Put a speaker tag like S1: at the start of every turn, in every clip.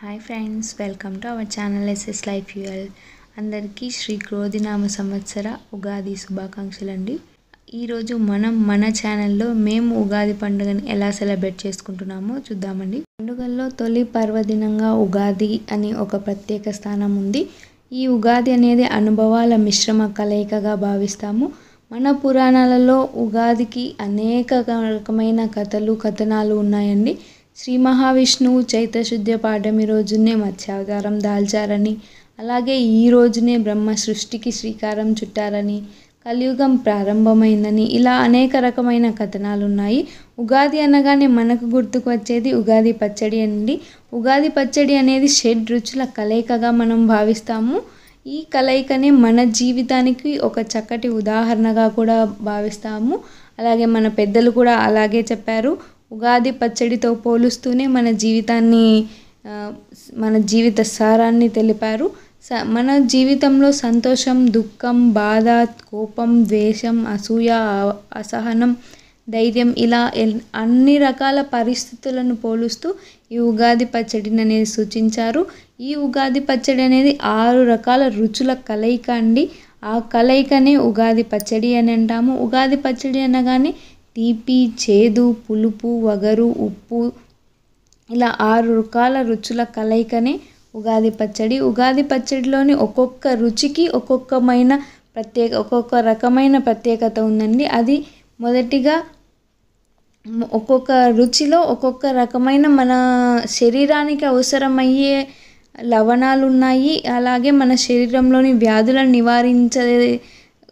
S1: Hi friends, welcome to our channel SS life fuel. అందరికీ శ్రీ క్రోధినామ సంవత్సర ఉగాది శుభాకాంక్షలు అండి. ఈరోజు మన ఛానల్లో మేము ఉగాది పండుగని ఎలా సెలబ్రేట్ చేసుకుంటున్నామో చూద్దామండి. పండుగల్లో తొలి పర్వదినంగా ఉగాది అని ఒక ప్రత్యేక స్థానం ఉంది. ఈ ఉగాది అనేది అనుభవాల మిశ్రమ కలయికగా భావిస్తాము. మన పురాణాలలో ఉగాదికి అనేక రకమైన కథనాలు ఉన్నాయండి. శ్రీ మహావిష్ణువు చైత్రశుద్ధ పాడ్యమి రోజునే మత్స్యావతారం దాల్చారని, అలాగే ఈ రోజునే బ్రహ్మ సృష్టికి శ్రీకారం చుట్టారని, కలియుగం ప్రారంభమైందని, ఇలా అనేక రకమైన కథనాలు ఉన్నాయి. ఉగాది అనగానే మనకు గుర్తుకు వచ్చేది ఉగాది పచ్చడి అండి. ఉగాది పచ్చడి అనేది షడ్ రుచుల కలయికగా మనం భావిస్తాము. ఈ కలయికనే మన జీవితానికి ఒక చక్కటి ఉదాహరణగా కూడా భావిస్తాము. అలాగే మన పెద్దలు కూడా అలాగే చెప్పారు. ఉగాది పచ్చడితో పోలుస్తూనే మన జీవిత సారాన్ని తెలిపారు. మన జీవితంలో సంతోషం, దుఃఖం, బాధ, కోపం, ద్వేషం, అసూయ, అసహనం, ధైర్యం, ఇలా అన్ని రకాల పరిస్థితులను పోలుస్తూ ఈ ఉగాది పచ్చడిని అనేది సూచించారు. ఈ ఉగాది పచ్చడి అనేది 6 రకాల రుచుల కలయిక అండి. ఆ కలయికనే ఉగాది పచ్చడి అని అంటాము. ఉగాది పచ్చడి అనగానే తీపి, చేదు, పులుపు, వగరు, ఉప్పు, ఇలా 6 రకాల రుచుల కలయికనే ఉగాది పచ్చడి. ఉగాది పచ్చడిలోని ఒక్కొక్క రుచికి ఒక్కొక్క రకమైన ప్రత్యేకత ఉందండి. అది మొదటిగా ఒక్కొక్క రుచిలో ఒక్కొక్క రకమైన మన శరీరానికి అవసరమయ్యే లవణాలు ఉన్నాయి. అలాగే మన శరీరంలోని వ్యాధులను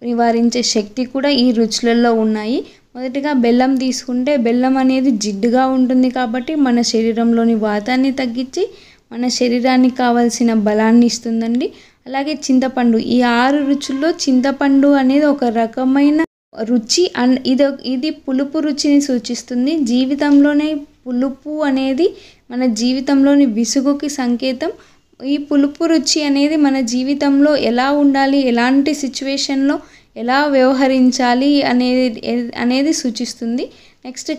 S1: నివారించే శక్తి కూడా ఈ రుచులలో ఉన్నాయి. మొదటిగా బెల్లం తీసుకుంటే, బెల్లం అనేది జిడ్డుగా ఉంటుంది కాబట్టి మన శరీరంలోని వాతాన్ని తగ్గించి మన శరీరానికి కావాల్సిన బలాన్ని ఇస్తుందండి. అలాగే చింతపండు, ఈ 6 రుచుల్లో చింతపండు అనేది ఒక రకమైన రుచి. ఇది పులుపు రుచిని సూచిస్తుంది. జీవితంలోనే పులుపు అనేది మన జీవితంలోని విసుగుకి సంకేతం. ఈ పులుపు రుచి అనేది మన జీవితంలో ఎలా ఉండాలి, ఎలాంటి సిచ్యువేషన్లో ఎలా వ్యవహరించాలి అనేది సూచిస్తుంది. నెక్స్ట్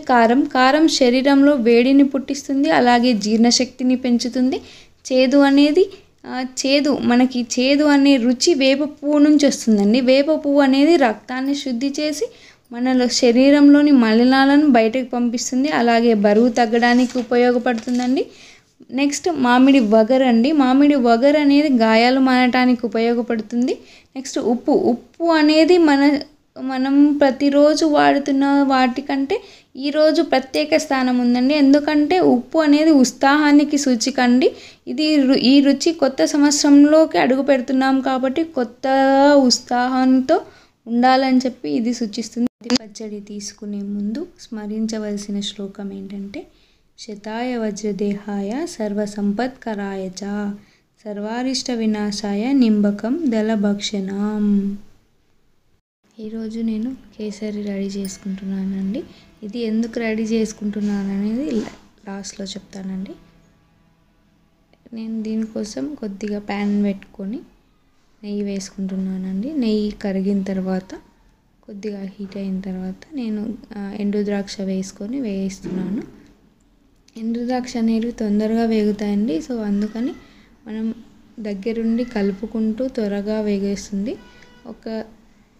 S1: కారం శరీరంలో వేడిని పుట్టిస్తుంది, అలాగే జీర్ణశక్తిని పెంచుతుంది. మనకి చేదు అనే రుచి వేప పువ్వు నుంచి వస్తుందండి. వేప పువ్వు అనేది రక్తాన్ని శుద్ధి చేసి మనలో శరీరంలోని మలినాలను బయటకు పంపిస్తుంది, అలాగే బరువు తగ్గడానికి ఉపయోగపడుతుందండి. నెక్స్ట్ మామిడి వగరు అండి. మామిడి వగరు అనేది గాయాలు మానటానికి ఉపయోగపడుతుంది. నెక్స్ట్ ఉప్పు అనేది మనం ప్రతిరోజు వాడుతున్న వాటికంటే ఈరోజు ప్రత్యేక స్థానం ఉందండి. ఎందుకంటే ఉప్పు అనేది ఉత్సాహానికి సూచిక అండి. ఈ రుచి కొత్త సంవత్సరంలోకి అడుగు పెడుతున్నాం కాబట్టి కొత్త ఉత్సాహంతో ఉండాలని చెప్పి ఇది సూచిస్తుంది. పచ్చడి తీసుకునే ముందు స్మరించవలసిన శ్లోకం ఏంటంటే, శతాయ వజ్రదేహాయ సర్వసంపత్కరాయ చ సర్వారిష్ట వినాశాయ నింబకం దళభక్షణం. ఈరోజు నేను కేసరి రెడీ చేసుకుంటున్నానండి. ఇది ఎందుకు రెడీ చేసుకుంటున్నాను అనేది లాస్ట్లో చెప్తానండి. నేను దీనికోసం కొద్దిగా ప్యాన్ పెట్టుకొని నెయ్యి వేసుకుంటున్నానండి. నెయ్యి కరిగిన తర్వాత, కొద్దిగా హీట్ అయిన తర్వాత నేను ఎండు ద్రాక్ష వేసుకొని వేయిస్తున్నాను. ఎండు ద్రాక్ష అనేవి తొందరగా వేగుతాయండి. సో అందుకని మనం దగ్గరుండి కలుపుకుంటూ త్వరగా వేగేస్తుంది. ఒక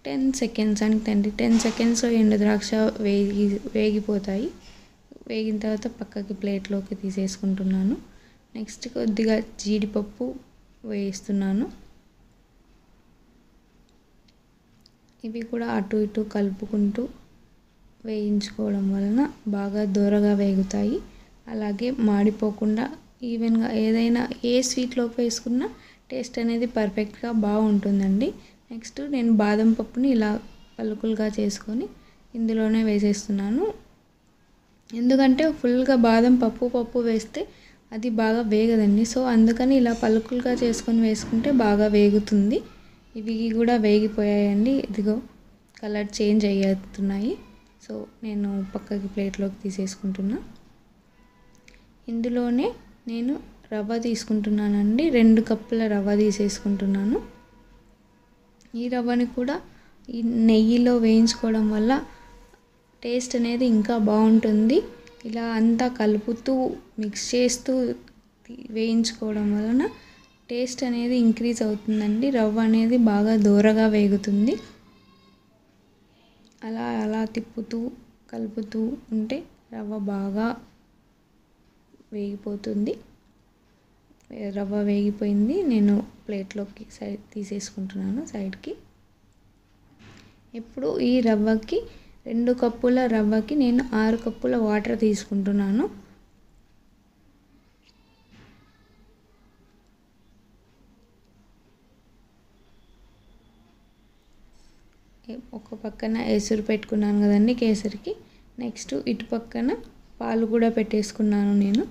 S1: 10 సెకండ్స్లో ఎండు ద్రాక్ష వేగిపోతాయి. వేగిన తర్వాత పక్కకి ప్లేట్లోకి తీసేసుకుంటున్నాను. నెక్స్ట్ కొద్దిగా జీడిపప్పు వేస్తున్నాను. ఇవి కూడా అటు ఇటు కలుపుకుంటూ వేయించుకోవడం వలన బాగా దూరగా వేగుతాయి. అలాగే మాడిపోకుండా ఈవెన్గా ఏదైనా ఏ స్వీట్లోకి వేసుకున్నా టేస్ట్ అనేది పర్ఫెక్ట్గా బాగుంటుందండి. నెక్స్ట్ నేను బాదం పప్పుని ఇలా పలుకులుగా చేసుకొని ఇందులోనే వేసేస్తున్నాను. ఎందుకంటే ఫుల్గా బాదం పప్పు వేస్తే అది బాగా వేగదండి. సో అందుకని ఇలా పలుకులుగా చేసుకొని వేసుకుంటే బాగా వేగుతుంది. ఇవి కూడా వేగిపోయాయండి. ఇదిగో కలర్ చేంజ్ అవుతున్నాయి. సో నేను పక్కకి ప్లేట్లోకి తీసేసుకుంటున్నా. ఇందులోనే నేను రవ్వ తీసుకుంటున్నానండి. 2 కప్పుల రవ్వ తీసేసుకుంటున్నాను. ఈ రవ్వని కూడా ఈ నెయ్యిలో వేయించుకోవడం వల్ల టేస్ట్ అనేది ఇంకా బాగుంటుంది. ఇలా అంతా కలుపుతూ మిక్స్ చేస్తూ వేయించుకోవడం వలన టేస్ట్ అనేది ఇంక్రీజ్ అవుతుందండి. రవ్వ అనేది బాగా దోరగా వేగుతుంది. అలా అలా తిప్పుతూ కలుపుతూ ఉంటే రవ్వ బాగా వేగిపోతుంది. రవ్వ వేగిపోయింది. నేను ప్లేట్లోకి తీసేసుకుంటున్నాను సైడ్కి. ఇప్పుడు ఈ రవ్వకి 2 కప్పుల రవ్వకి నేను 6 కప్పుల వాటర్ తీసుకుంటున్నాను. ఒక పక్కన ఎసురు పెట్టుకున్నాను కదండి కేసరికి. నెక్స్ట్ ఇటు పక్కన పాలు కూడా పెట్టేసుకున్నాను నేను.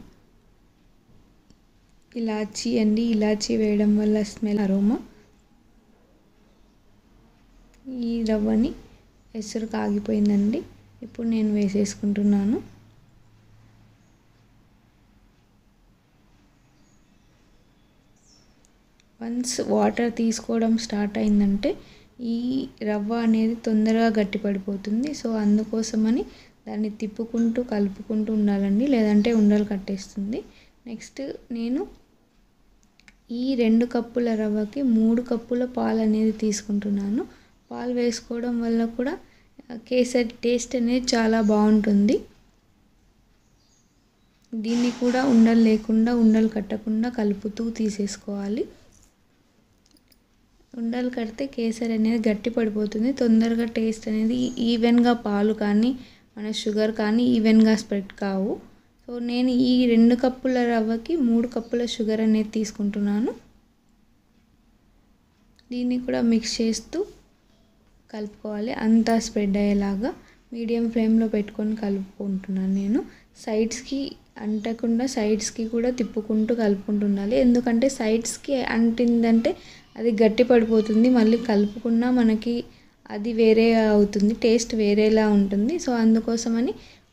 S1: ఇలాచీ అండి, ఇలాచీ వేయడం వల్ల స్మెల్ అరోమా. ఈ రవ్వని ఎసురు కాగిపోయిందండి. ఇప్పుడు నేను వేసేసుకుంటున్నాను. వన్స్ వాటర్ తీసుకోవడం స్టార్ట్ అయిందంటే ఈ రవ్వ అనేది తొందరగా గట్టిపడిపోతుంది. సో అందుకోసమని దాన్ని తిప్పుకుంటూ కలుపుకుంటూ ఉండాలండి, లేదంటే ఉండలు కట్టేస్తుంది. నెక్స్ట్ నేను ఈ 2 కప్పుల రవ్వకి 3 కప్పుల పాలు అనేది తీసుకుంటున్నాను. పాలు వేసుకోవడం వల్ల కూడా కేసరి టేస్ట్ అనేది చాలా బాగుంటుంది. దీన్ని కూడా ఉండలు లేకుండా ఉండలు కట్టకుండా కలుపుతూ తీసేసుకోవాలి. ఉండలు కడితే కేసరి అనేది గట్టి పడిపోతుంది. తొందరగా టేస్ట్ అనేది ఈవెన్గా పాలు కానీ మన షుగర్ కానీ ఈవెన్గా స్ప్రెడ్ కావు. సో నేను ఈ 2 కప్పుల రవ్వకి 3 కప్పుల షుగర్ అనేది తీసుకుంటున్నాను. దీన్ని కూడా మిక్స్ చేస్తూ కలుపుకోవాలి. అంతా స్ప్రెడ్ అయ్యేలాగా మీడియం ఫ్లేమ్లో పెట్టుకొని కలుపుకుంటున్నాను నేను. సైడ్స్కి అంటకుండా సైడ్స్కి కూడా తిప్పుకుంటూ కలుపుకుంటుండాలి. ఎందుకంటే సైడ్స్కి అంటిందంటే అది గట్టి పడిపోతుంది. మళ్ళీ కలుపుకున్నా మనకి అది వేరే అవుతుంది, టేస్ట్ వేరేలా ఉంటుంది. సో అందుకోసమని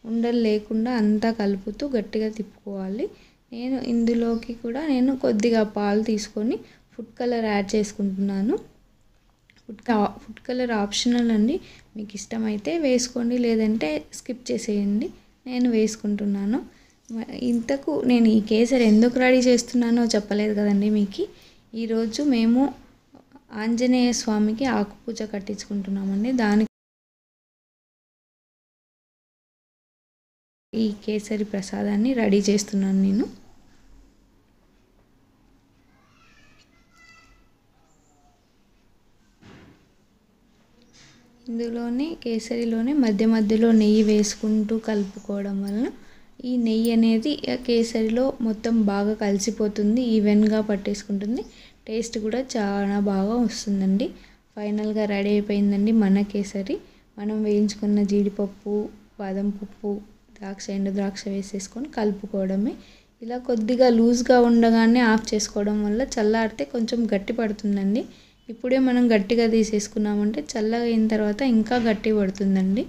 S1: ఉండలు లేకుండా అంతా కలుపుతూ గట్టిగా తిప్పుకోవాలి. నేను ఇందులోకి కూడా కొద్దిగా పాలు తీసుకొని ఫుడ్ కలర్ యాడ్ చేసుకుంటున్నాను. ఫుడ్ కలర్ ఆప్షనల్ అండి, మీకు ఇష్టమైతే వేసుకోండి, లేదంటే స్కిప్ చేసేయండి. నేను వేసుకుంటున్నాను. ఇంతకు నేను ఈ కేసరి ఎందుకు రెడీ చేస్తున్నానో చెప్పలేదు కదండి మీకు. ఈరోజు మేము ఆంజనేయ స్వామికి ఆకుపూజ కట్టించుకుంటున్నామండి. దానికి ఈ కేసరి ప్రసాదాన్ని రెడీ చేస్తున్నాను నేను. ఇందులోనే కేసరిలోనే మధ్య మధ్యలో నెయ్యి వేసుకుంటూ కలుపుకోవడం వలన ఈ నెయ్యి అనేది కేసరిలో మొత్తం బాగా కలిసిపోతుంది, ఈవెన్గా పట్టేసుకుంటుంది. టేస్ట్ కూడా చాలా బాగా వస్తుందండి. ఫైనల్గా రెడీ అయిపోయిందండి మన కేసరి. మనం వేయించుకున్న జీడిపప్పు, బాదం పప్పు, ద్రాక్ష, ఎండు ద్రాక్ష వేసేసుకొని కలుపుకోవడమే. ఇలా కొద్దిగా లూజ్గా ఉండగానే ఆఫ్ చేసుకోవడం వల్ల చల్లారితే కొంచెం గట్టి పడుతుందండి. ఇప్పుడే మనం గట్టిగా తీసేసుకున్నామంటే చల్లగా అయిన తర్వాత ఇంకా గట్టి పడుతుందండి.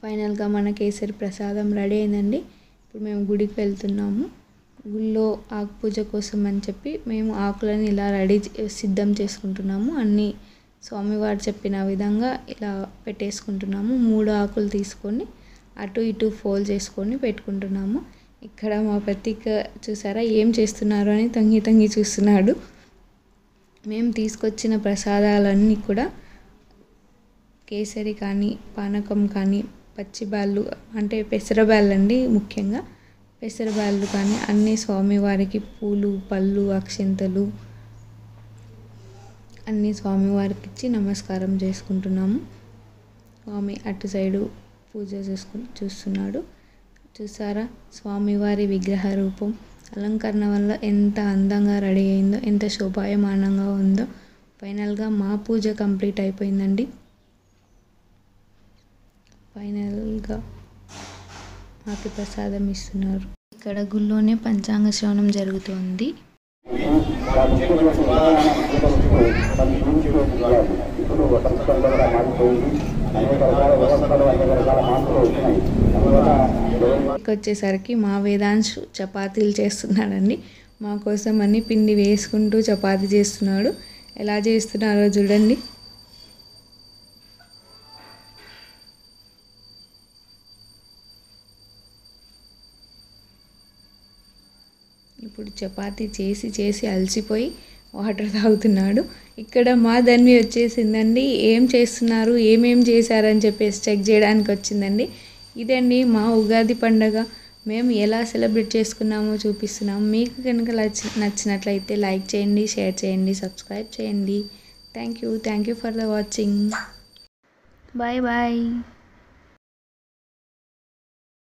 S1: ఫైనల్గా మన కేసరి ప్రసాదం రెడీ అయిందండి. ఇప్పుడు మేము గుడికి వెళ్తున్నాము. గుళ్ళో ఆకుపూజ కోసం అని చెప్పి మేము ఆకులను ఇలా సిద్ధం చేసుకుంటున్నాము. అన్నీ స్వామివారు చెప్పిన విధంగా ఇలా పెట్టేసుకుంటున్నాము. 3 ఆకులు తీసుకొని అటు ఇటు ఫోల్డ్ చేసుకొని పెట్టుకుంటున్నాము. ఇక్కడ మా ప్రతీక్ చూసారా ఏం చేస్తున్నారు అని తొంగి తొంగి చూస్తున్నాడు. మేము తీసుకొచ్చిన ప్రసాదాలన్నీ కూడా కేసరి కానీ, పానకం కానీ, పచ్చిబాళ్ళు అంటే పెసరబాళ్ళు అండి, ముఖ్యంగా పెసరబాళ్ళు కానీ అన్నీ స్వామివారికి పూలు, పళ్ళు, అక్షింతలు అన్నీ స్వామివారికి ఇచ్చి నమస్కారం చేసుకుంటున్నాము. స్వామి అటు సైడు పూజ చూస్తున్నాడు. చూసారా స్వామివారి విగ్రహ రూపం అలంకరణ వల్ల ఎంత అందంగా రెడీ అయిందో, ఎంత శోభాయమానంగా ఉందో. ఫైనల్గా మా పూజ కంప్లీట్ అయిపోయిందండి. ఫైనల్గా మాకు ప్రసాదం ఇస్తున్నారు. ఇక్కడ గుళ్ళోనే పంచాంగ శ్రవణం జరుగుతుంది. వచ్చేసరికి మా వేదాంశు చపాతీలు చేస్తున్నాడండి. మా కోసం అన్ని పిండి వేసుకుంటూ చపాతీ చేస్తున్నాడు. ఎలా చేస్తున్నారో చూడండి. ఇప్పుడు చపాతీ చేసి చేసి అలసిపోయి వాటర్ తాగుతున్నాడు. ఇక్కడ మా ధన్వి వచ్చేసిందండి. ఏం చేస్తున్నారు, ఏమేం చేశారని చెప్పేసి చెక్ చేయడానికి వచ్చిందండి. ఇదండి మా ఉగాది పండుగ. మేము ఎలా సెలబ్రేట్ చేసుకున్నామో చూపిస్తున్నాం. మీకు కనుక నచ్చినట్లయితే లైక్ చేయండి, షేర్ చేయండి, సబ్స్క్రైబ్ చేయండి. Thank you for the watching. Bye bye.